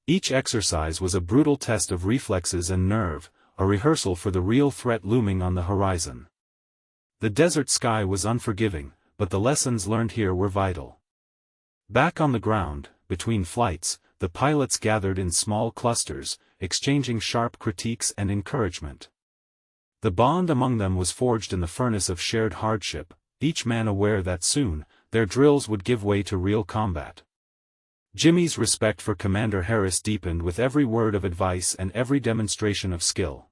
Each exercise was a brutal test of reflexes and nerve, a rehearsal for the real threat looming on the horizon. The desert sky was unforgiving, but the lessons learned here were vital. Back on the ground, between flights, the pilots gathered in small clusters, exchanging sharp critiques and encouragement. The bond among them was forged in the furnace of shared hardship, each man aware that soon, their drills would give way to real combat. Jimmy's respect for Commander Harris deepened with every word of advice and every demonstration of skill.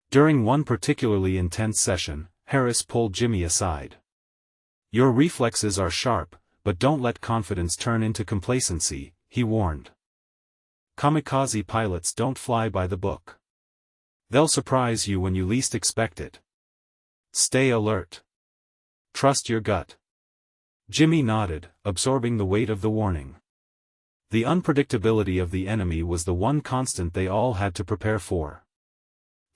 During one particularly intense session, Harris pulled Jimmy aside. "Your reflexes are sharp, but don't let confidence turn into complacency," he warned. "Kamikaze pilots don't fly by the book. They'll surprise you when you least expect it. Stay alert. Trust your gut." Jimmy nodded, absorbing the weight of the warning. The unpredictability of the enemy was the one constant they all had to prepare for.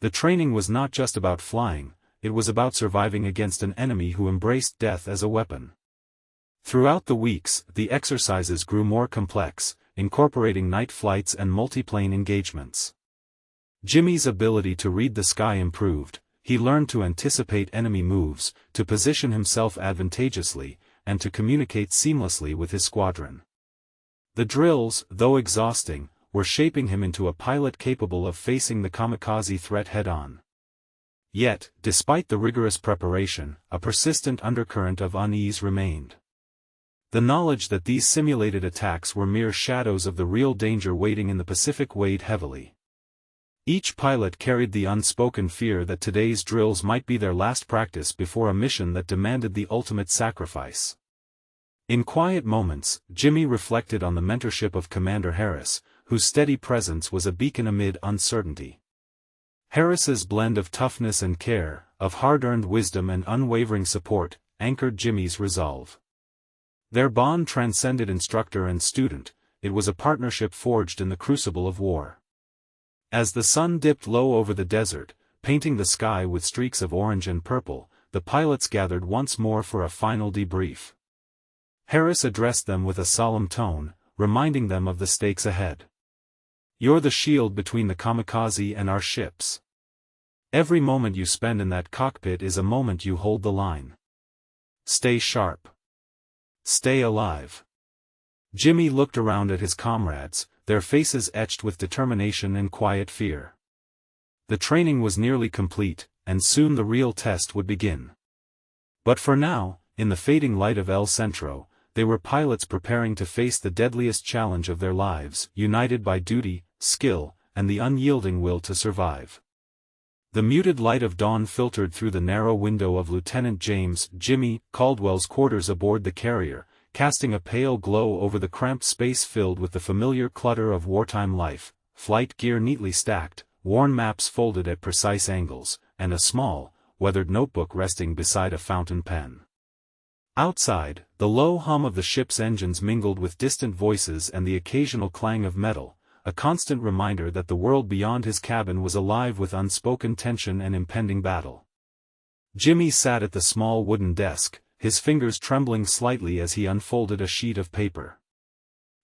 The training was not just about flying, it was about surviving against an enemy who embraced death as a weapon. Throughout the weeks, the exercises grew more complex, incorporating night flights and multiplane engagements. Jimmy's ability to read the sky improved, he learned to anticipate enemy moves, to position himself advantageously, and to communicate seamlessly with his squadron. The drills, though exhausting, were shaping him into a pilot capable of facing the kamikaze threat head-on. Yet, despite the rigorous preparation, a persistent undercurrent of unease remained. The knowledge that these simulated attacks were mere shadows of the real danger waiting in the Pacific weighed heavily. Each pilot carried the unspoken fear that today's drills might be their last practice before a mission that demanded the ultimate sacrifice. In quiet moments, Jimmy reflected on the mentorship of Commander Harris, whose steady presence was a beacon amid uncertainty. Harris's blend of toughness and care, of hard-earned wisdom and unwavering support, anchored Jimmy's resolve. Their bond transcended instructor and student, it was a partnership forged in the crucible of war. As the sun dipped low over the desert, painting the sky with streaks of orange and purple, the pilots gathered once more for a final debrief. Harris addressed them with a solemn tone, reminding them of the stakes ahead. You're the shield between the Kamikaze and our ships. Every moment you spend in that cockpit is a moment you hold the line. Stay sharp. Stay alive. Jimmy looked around at his comrades, their faces etched with determination and quiet fear. The training was nearly complete, and soon the real test would begin. But for now, in the fading light of El Centro, they were pilots preparing to face the deadliest challenge of their lives, united by duty, skill, and the unyielding will to survive. The muted light of dawn filtered through the narrow window of Lieutenant James Jimmy Caldwell's quarters aboard the carrier, casting a pale glow over the cramped space filled with the familiar clutter of wartime life, flight gear neatly stacked, worn maps folded at precise angles, and a small, weathered notebook resting beside a fountain pen. Outside, the low hum of the ship's engines mingled with distant voices and the occasional clang of metal, a constant reminder that the world beyond his cabin was alive with unspoken tension and impending battle. Jimmy sat at the small wooden desk, his fingers trembling slightly as he unfolded a sheet of paper.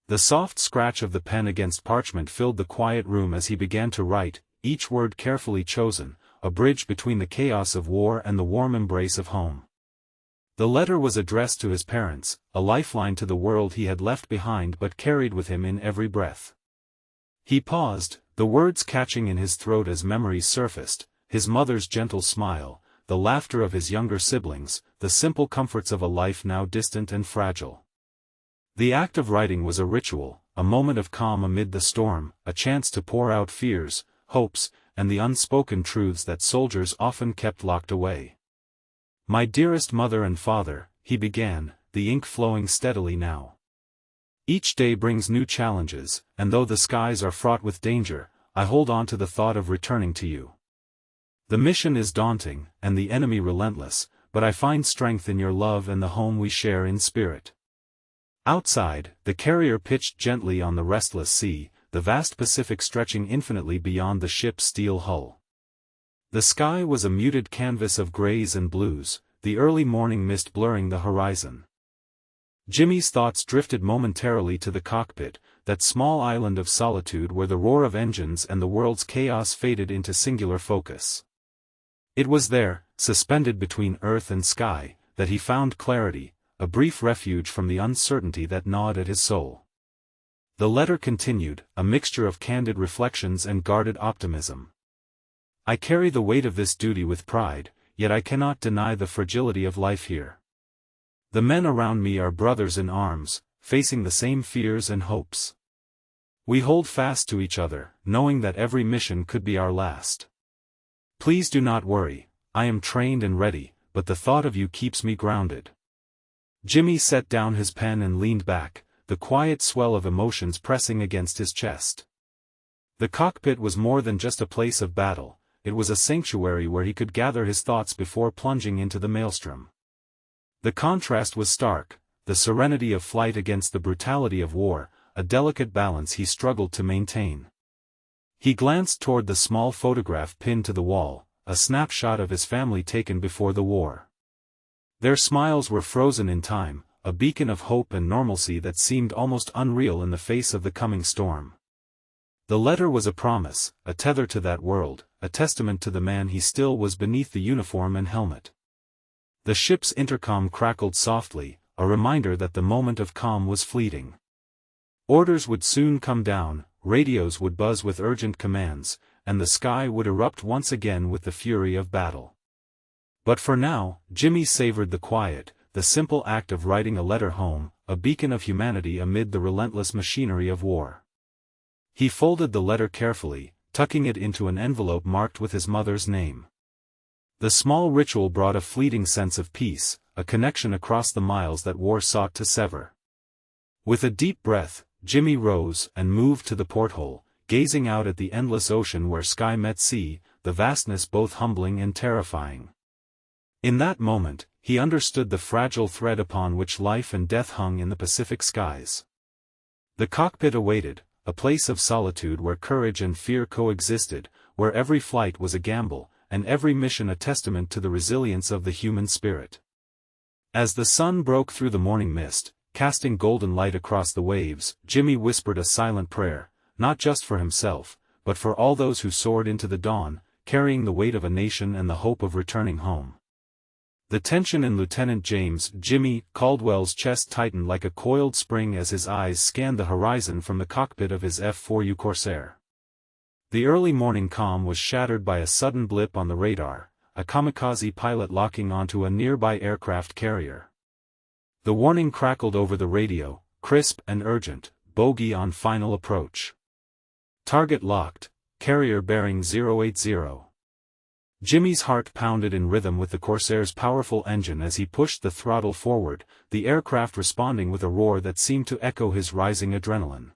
The soft scratch of the pen against parchment filled the quiet room as he began to write, each word carefully chosen, a bridge between the chaos of war and the warm embrace of home. The letter was addressed to his parents, a lifeline to the world he had left behind but carried with him in every breath. He paused, the words catching in his throat as memories surfaced, his mother's gentle smile, the laughter of his younger siblings, the simple comforts of a life now distant and fragile. The act of writing was a ritual, a moment of calm amid the storm, a chance to pour out fears, hopes, and the unspoken truths that soldiers often kept locked away. "My dearest mother and father," he began, the ink flowing steadily now. "Each day brings new challenges, and though the skies are fraught with danger, I hold on to the thought of returning to you. The mission is daunting, and the enemy relentless, but I find strength in your love and the home we share in spirit." Outside, the carrier pitched gently on the restless sea, the vast Pacific stretching infinitely beyond the ship's steel hull. The sky was a muted canvas of grays and blues, the early morning mist blurring the horizon. Jimmy's thoughts drifted momentarily to the cockpit, that small island of solitude where the roar of engines and the world's chaos faded into singular focus. It was there, suspended between earth and sky, that he found clarity, a brief refuge from the uncertainty that gnawed at his soul. The letter continued, a mixture of candid reflections and guarded optimism. "I carry the weight of this duty with pride, yet I cannot deny the fragility of life here. The men around me are brothers in arms, facing the same fears and hopes. We hold fast to each other, knowing that every mission could be our last. Please do not worry, I am trained and ready, but the thought of you keeps me grounded." Jimmy set down his pen and leaned back, the quiet swell of emotions pressing against his chest. The cockpit was more than just a place of battle, it was a sanctuary where he could gather his thoughts before plunging into the maelstrom. The contrast was stark, the serenity of flight against the brutality of war, a delicate balance he struggled to maintain. He glanced toward the small photograph pinned to the wall, a snapshot of his family taken before the war. Their smiles were frozen in time, a beacon of hope and normalcy that seemed almost unreal in the face of the coming storm. The letter was a promise, a tether to that world, a testament to the man he still was beneath the uniform and helmet. The ship's intercom crackled softly, a reminder that the moment of calm was fleeting. Orders would soon come down, radios would buzz with urgent commands, and the sky would erupt once again with the fury of battle. But for now, Jimmy savored the quiet, the simple act of writing a letter home, a beacon of humanity amid the relentless machinery of war. He folded the letter carefully, tucking it into an envelope marked with his mother's name. The small ritual brought a fleeting sense of peace, a connection across the miles that war sought to sever. With a deep breath, Jimmy rose and moved to the porthole, gazing out at the endless ocean where sky met sea, the vastness both humbling and terrifying. In that moment, he understood the fragile thread upon which life and death hung in the Pacific skies. The cockpit awaited, a place of solitude where courage and fear coexisted, where every flight was a gamble, and every mission a testament to the resilience of the human spirit. As the sun broke through the morning mist, casting golden light across the waves, Jimmy whispered a silent prayer, not just for himself, but for all those who soared into the dawn, carrying the weight of a nation and the hope of returning home. The tension in Lieutenant James "Jimmy" Caldwell's chest tightened like a coiled spring as his eyes scanned the horizon from the cockpit of his F-4U Corsair. The early morning calm was shattered by a sudden blip on the radar, a kamikaze pilot locking onto a nearby aircraft carrier. The warning crackled over the radio, crisp and urgent, bogey on final approach. Target locked, carrier bearing 080. Jimmy's heart pounded in rhythm with the Corsair's powerful engine as he pushed the throttle forward, the aircraft responding with a roar that seemed to echo his rising adrenaline.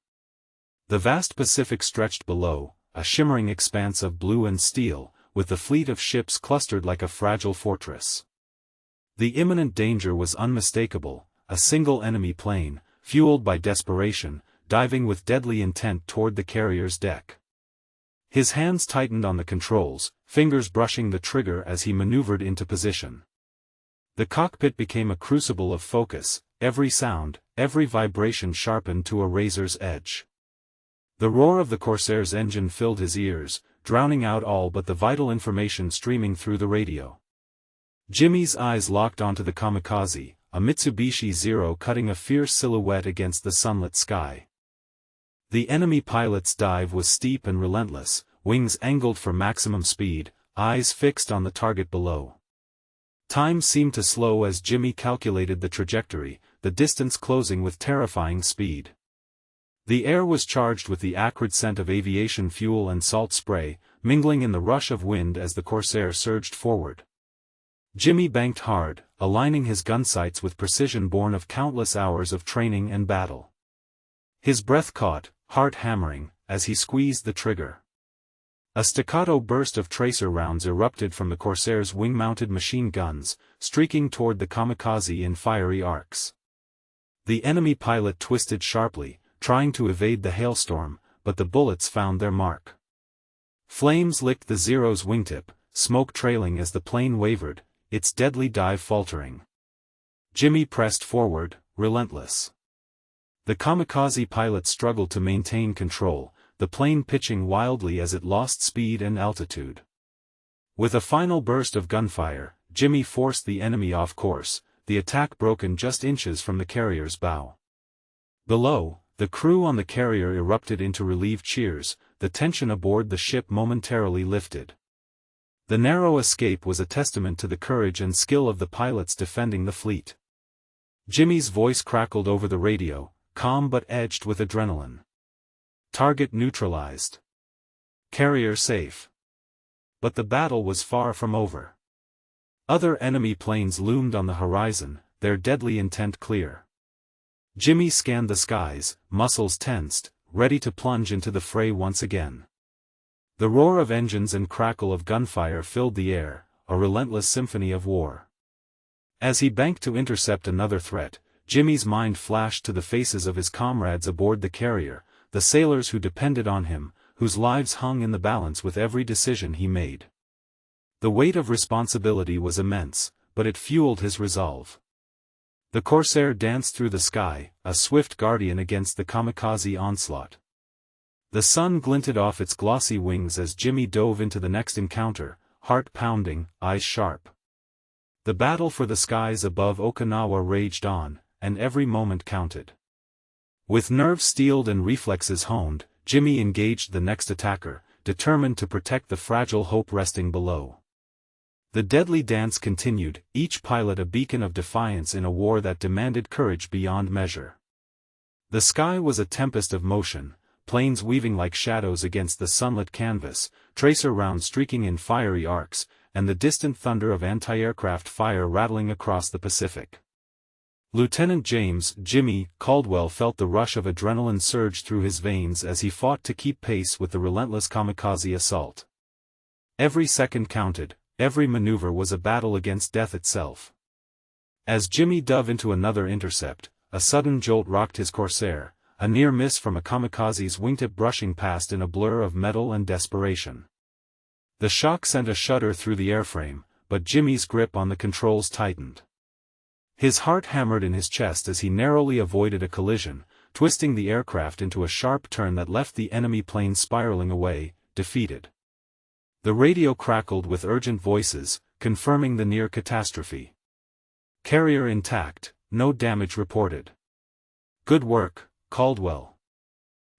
The vast Pacific stretched below, a shimmering expanse of blue and steel, with the fleet of ships clustered like a fragile fortress. The imminent danger was unmistakable, a single enemy plane, fueled by desperation, diving with deadly intent toward the carrier's deck. His hands tightened on the controls, fingers brushing the trigger as he maneuvered into position. The cockpit became a crucible of focus, every sound, every vibration sharpened to a razor's edge. The roar of the Corsair's engine filled his ears, drowning out all but the vital information streaming through the radio. Jimmy's eyes locked onto the Kamikaze, a Mitsubishi Zero cutting a fierce silhouette against the sunlit sky. The enemy pilot's dive was steep and relentless, wings angled for maximum speed, eyes fixed on the target below. Time seemed to slow as Jimmy calculated the trajectory, the distance closing with terrifying speed. The air was charged with the acrid scent of aviation fuel and salt spray, mingling in the rush of wind as the Corsair surged forward. Jimmy banked hard, aligning his gun sights with precision born of countless hours of training and battle. His breath caught, heart hammering, as he squeezed the trigger. A staccato burst of tracer rounds erupted from the Corsair's wing-mounted machine guns, streaking toward the Kamikaze in fiery arcs. The enemy pilot twisted sharply, trying to evade the hailstorm, but the bullets found their mark. Flames licked the Zero's wingtip, smoke trailing as the plane wavered, its deadly dive faltering. Jimmy pressed forward, relentless. The Kamikaze pilot struggled to maintain control, the plane pitching wildly as it lost speed and altitude. With a final burst of gunfire, Jimmy forced the enemy off course, the attack broken just inches from the carrier's bow. Below, the crew on the carrier erupted into relieved cheers, the tension aboard the ship momentarily lifted. The narrow escape was a testament to the courage and skill of the pilots defending the fleet. Jimmy's voice crackled over the radio, calm but edged with adrenaline. Target neutralized. Carrier safe. But the battle was far from over. Other enemy planes loomed on the horizon, their deadly intent clear. Jimmy scanned the skies, muscles tensed, ready to plunge into the fray once again. The roar of engines and crackle of gunfire filled the air, a relentless symphony of war. As he banked to intercept another threat, Jimmy's mind flashed to the faces of his comrades aboard the carrier, the sailors who depended on him, whose lives hung in the balance with every decision he made. The weight of responsibility was immense, but it fueled his resolve. The Corsair danced through the sky, a swift guardian against the Kamikaze onslaught. The sun glinted off its glossy wings as Jimmy dove into the next encounter, heart pounding, eyes sharp. The battle for the skies above Okinawa raged on, and every moment counted. With nerves steeled and reflexes honed, Jimmy engaged the next attacker, determined to protect the fragile hope resting below. The deadly dance continued, each pilot a beacon of defiance in a war that demanded courage beyond measure. The sky was a tempest of motion, planes weaving like shadows against the sunlit canvas, tracer rounds streaking in fiery arcs, and the distant thunder of anti-aircraft fire rattling across the Pacific. Lieutenant James "Jimmy" Caldwell felt the rush of adrenaline surge through his veins as he fought to keep pace with the relentless Kamikaze assault. Every second counted, every maneuver was a battle against death itself. As Jimmy dove into another intercept, a sudden jolt rocked his Corsair, a near miss from a Kamikaze's wingtip brushing past in a blur of metal and desperation. The shock sent a shudder through the airframe, but Jimmy's grip on the controls tightened. His heart hammered in his chest as he narrowly avoided a collision, twisting the aircraft into a sharp turn that left the enemy plane spiraling away, defeated. The radio crackled with urgent voices, confirming the near catastrophe. Carrier intact, no damage reported. Good work, Caldwell.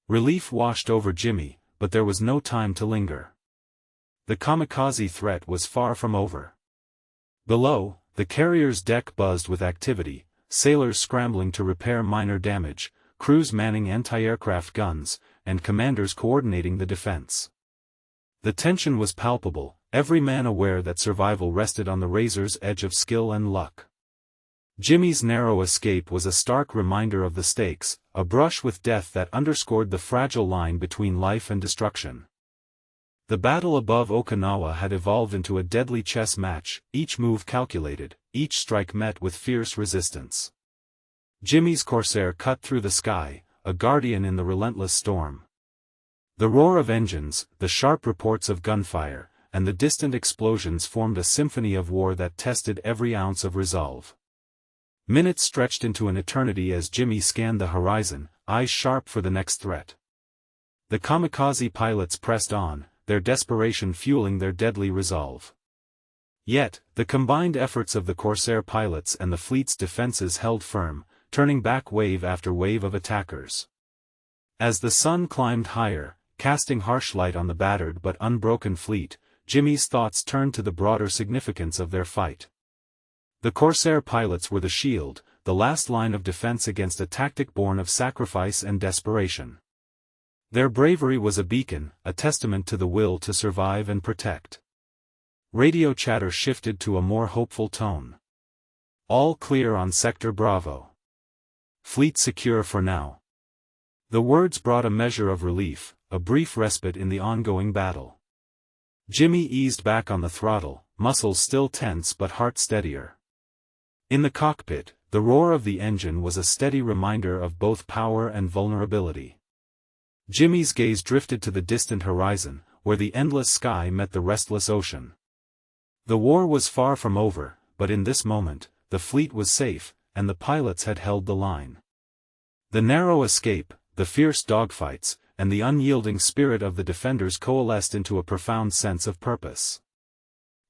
Relief washed over Jimmy, but there was no time to linger. The kamikaze threat was far from over. Below, the carrier's deck buzzed with activity, sailors scrambling to repair minor damage, crews manning anti-aircraft guns, and commanders coordinating the defense. The tension was palpable, every man aware that survival rested on the razor's edge of skill and luck. Jimmy's narrow escape was a stark reminder of the stakes, a brush with death that underscored the fragile line between life and destruction. The battle above Okinawa had evolved into a deadly chess match, each move calculated, each strike met with fierce resistance. Jimmy's Corsair cut through the sky, a guardian in the relentless storm. The roar of engines, the sharp reports of gunfire, and the distant explosions formed a symphony of war that tested every ounce of resolve. Minutes stretched into an eternity as Jimmy scanned the horizon, eyes sharp for the next threat. The kamikaze pilots pressed on, their desperation fueling their deadly resolve. Yet, the combined efforts of the Corsair pilots and the fleet's defenses held firm, turning back wave after wave of attackers. As the sun climbed higher, casting harsh light on the battered but unbroken fleet, Jimmy's thoughts turned to the broader significance of their fight. The Corsair pilots were the shield, the last line of defense against a tactic born of sacrifice and desperation. Their bravery was a beacon, a testament to the will to survive and protect. Radio chatter shifted to a more hopeful tone. All clear on Sector Bravo. Fleet secure for now. The words brought a measure of relief, a brief respite in the ongoing battle. Jimmy eased back on the throttle, muscles still tense but heart steadier. In the cockpit, the roar of the engine was a steady reminder of both power and vulnerability. Jimmy's gaze drifted to the distant horizon, where the endless sky met the restless ocean. The war was far from over, but in this moment, the fleet was safe, and the pilots had held the line. The narrow escape, the fierce dogfights, and the unyielding spirit of the defenders coalesced into a profound sense of purpose.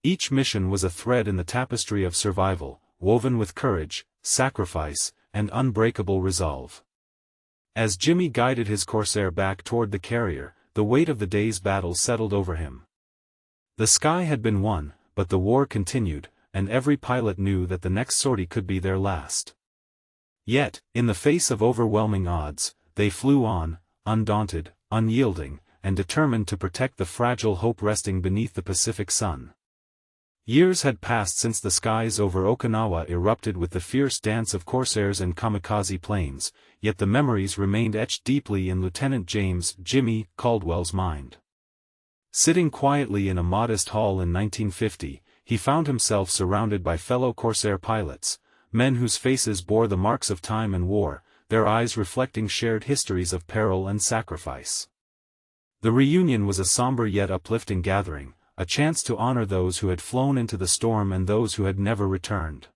Each mission was a thread in the tapestry of survival, woven with courage, sacrifice, and unbreakable resolve. As Jimmy guided his Corsair back toward the carrier, the weight of the day's battle settled over him. The sky had been won, but the war continued, and every pilot knew that the next sortie could be their last. Yet, in the face of overwhelming odds, they flew on, undaunted, unyielding, and determined to protect the fragile hope resting beneath the Pacific sun. Years had passed since the skies over Okinawa erupted with the fierce dance of Corsairs and kamikaze planes, yet the memories remained etched deeply in Lieutenant James "Jimmy" Caldwell's mind. Sitting quietly in a modest hall in 1950, he found himself surrounded by fellow Corsair pilots, men whose faces bore the marks of time and war, their eyes reflecting shared histories of peril and sacrifice. The reunion was a somber yet uplifting gathering, a chance to honor those who had flown into the storm and those who had never returned.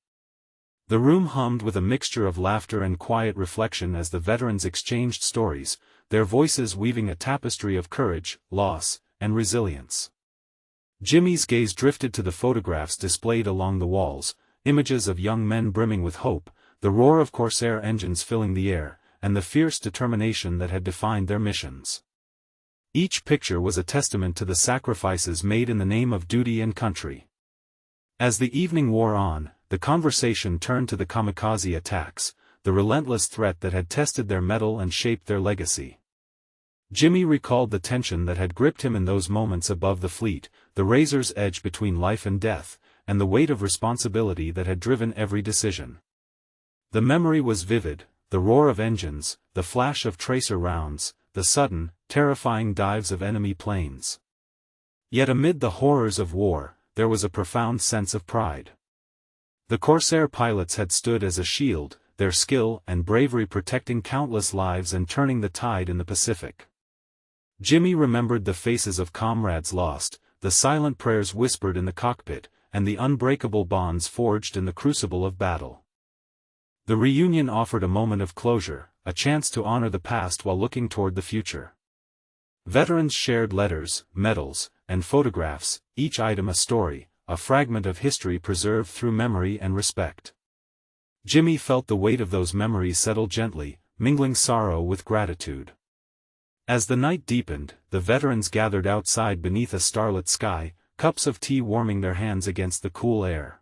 The room hummed with a mixture of laughter and quiet reflection as the veterans exchanged stories, their voices weaving a tapestry of courage, loss, and resilience. Jimmy's gaze drifted to the photographs displayed along the walls, images of young men brimming with hope, the roar of Corsair engines filling the air, and the fierce determination that had defined their missions. Each picture was a testament to the sacrifices made in the name of duty and country. As the evening wore on, the conversation turned to the kamikaze attacks, the relentless threat that had tested their mettle and shaped their legacy. Jimmy recalled the tension that had gripped him in those moments above the fleet, the razor's edge between life and death, and the weight of responsibility that had driven every decision. The memory was vivid, the roar of engines, the flash of tracer rounds, the sudden, terrifying dives of enemy planes. Yet amid the horrors of war, there was a profound sense of pride. The Corsair pilots had stood as a shield, their skill and bravery protecting countless lives and turning the tide in the Pacific. Jimmy remembered the faces of comrades lost, the silent prayers whispered in the cockpit, and the unbreakable bonds forged in the crucible of battle. The reunion offered a moment of closure, a chance to honor the past while looking toward the future. Veterans shared letters, medals, and photographs, each item a story, a fragment of history preserved through memory and respect. Jimmy felt the weight of those memories settle gently, mingling sorrow with gratitude. As the night deepened, the veterans gathered outside beneath a starlit sky, cups of tea warming their hands against the cool air.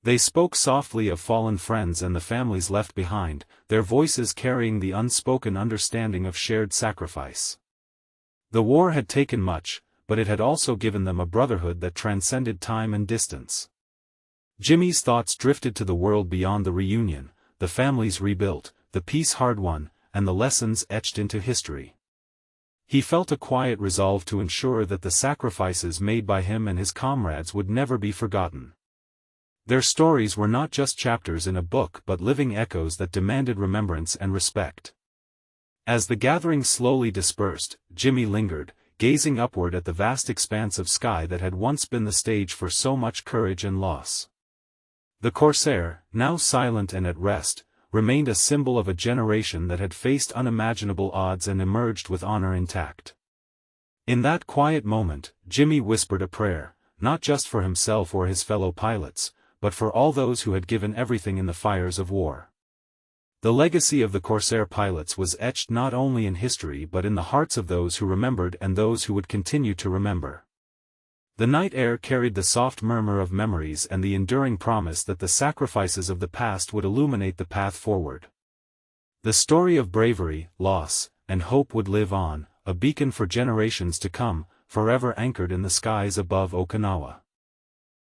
They spoke softly of fallen friends and the families left behind, their voices carrying the unspoken understanding of shared sacrifice. The war had taken much, but it had also given them a brotherhood that transcended time and distance. Jimmy's thoughts drifted to the world beyond the reunion, the families rebuilt, the peace hard-won, and the lessons etched into history. He felt a quiet resolve to ensure that the sacrifices made by him and his comrades would never be forgotten. Their stories were not just chapters in a book but living echoes that demanded remembrance and respect. As the gathering slowly dispersed, Jimmy lingered, gazing upward at the vast expanse of sky that had once been the stage for so much courage and loss. The Corsair, now silent and at rest, remained a symbol of a generation that had faced unimaginable odds and emerged with honor intact. In that quiet moment, Jimmy whispered a prayer, not just for himself or his fellow pilots, but for all those who had given everything in the fires of war. The legacy of the Corsair pilots was etched not only in history but in the hearts of those who remembered and those who would continue to remember. The night air carried the soft murmur of memories and the enduring promise that the sacrifices of the past would illuminate the path forward. The story of bravery, loss, and hope would live on, a beacon for generations to come, forever anchored in the skies above Okinawa.